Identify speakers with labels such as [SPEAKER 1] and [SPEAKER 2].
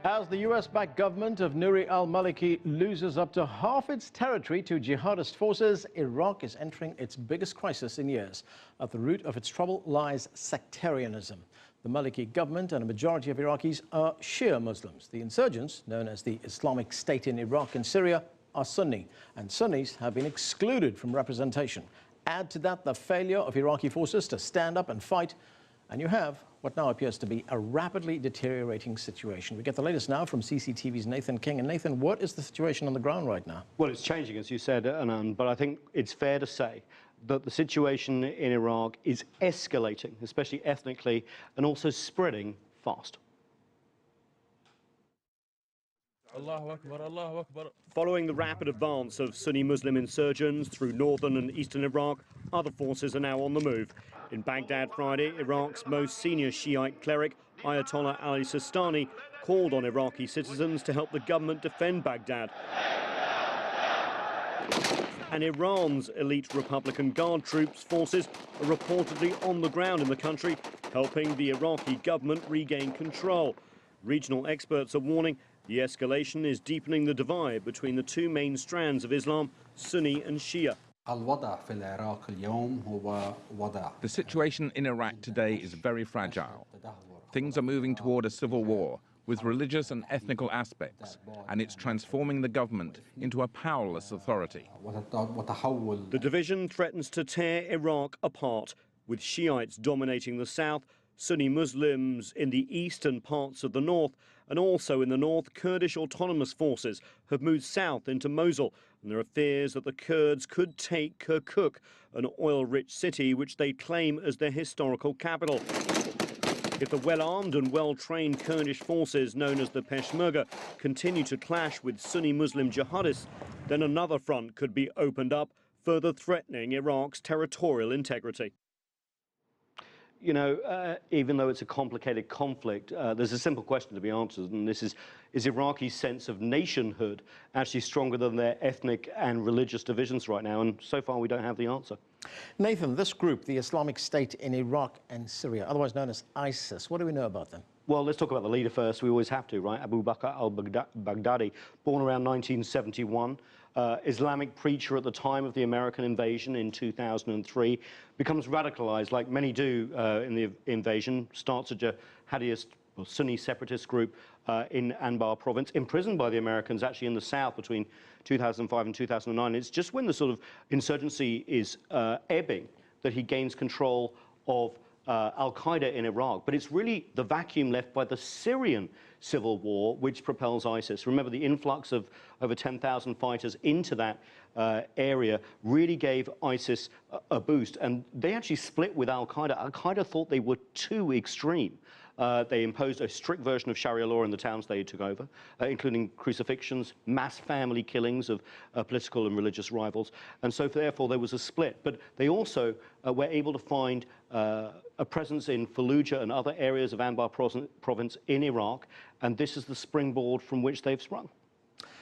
[SPEAKER 1] As the US-backed government of Nuri al-Maliki loses up to half its territory to jihadist forces, Iraq is entering its biggest crisis in years. At the root of its trouble lies sectarianism. The Maliki government and a majority of Iraqis are Shia Muslims. The insurgents, known as the Islamic State in Iraq and Syria, are Sunni, and Sunnis have been excluded from representation. Add to that the failure of Iraqi forces to stand up and fight, and you have what now appears to be a rapidly deteriorating situation. We get the latest now from CCTV's Nathan King. And Nathan, what is the situation on the ground right now?
[SPEAKER 2] Well, it's changing, as you said, Anand, but I think it's fair to say that the situation in Iraq is escalating, especially ethnically, and also spreading fast.
[SPEAKER 3] Allahu Akbar, Allahu Akbar.
[SPEAKER 2] Following the rapid advance of Sunni Muslim insurgents through northern and eastern Iraq, other forces are now on the move. In Baghdad Friday, Iraq's most senior Shiite cleric, Ayatollah Ali Sistani, called on Iraqi citizens to help the government defend Baghdad. And Iran's elite Republican Guard troops forces are reportedly on the ground in the country, helping the Iraqi government regain control. Regional experts are warning the escalation is deepening the divide between the two main strands of Islam, Sunni and Shia.
[SPEAKER 3] The situation in Iraq today is very fragile. Things are moving toward a civil war with religious and ethnical aspects, and it's transforming the government into a powerless authority.
[SPEAKER 2] The division threatens to tear Iraq apart, with Shiites dominating the south, Sunni Muslims in the east and parts of the north, and also in the north, Kurdish autonomous forces have moved south into Mosul, and there are fears that the Kurds could take Kirkuk, an oil-rich city which they claim as their historical capital. If the well-armed and well-trained Kurdish forces known as the Peshmerga continue to clash with Sunni Muslim jihadists, then another front could be opened up, further threatening Iraq's territorial integrity. You know, even though it's a complicated conflict, there's a simple question to be answered, and this is Iraqis' sense of nationhood actually stronger than their ethnic and religious divisions right now? And so far, we don't have the answer.
[SPEAKER 1] Nathan, this group, the Islamic State in Iraq and Syria, otherwise known as ISIS, what do we know about them?
[SPEAKER 2] Well, let's talk about the leader first. We always have to, right? Abu Bakr al-Baghdadi, born around 1971, Islamic preacher at the time of the American invasion in 2003, becomes radicalized, like many do in the invasion, starts a jihadist or Sunni separatist group in Anbar province, imprisoned by the Americans actually in the south between 2005 and 2009. It's just when the sort of insurgency is ebbing that he gains control of al-Qaeda in Iraq, but it's really the vacuum left by the Syrian civil war which propels ISIS. Remember, the influx of over 10,000 fighters into that area really gave ISIS a boost, and they actually split with al-Qaeda. Al-Qaeda thought they were too extreme. They imposed a strict version of Sharia law in the towns they took over, including crucifixions, mass family killings of political and religious rivals. And so, therefore, there was a split. But they also were able to find a presence in Fallujah and other areas of Anbar province in Iraq, and this is the springboard from which they've sprung.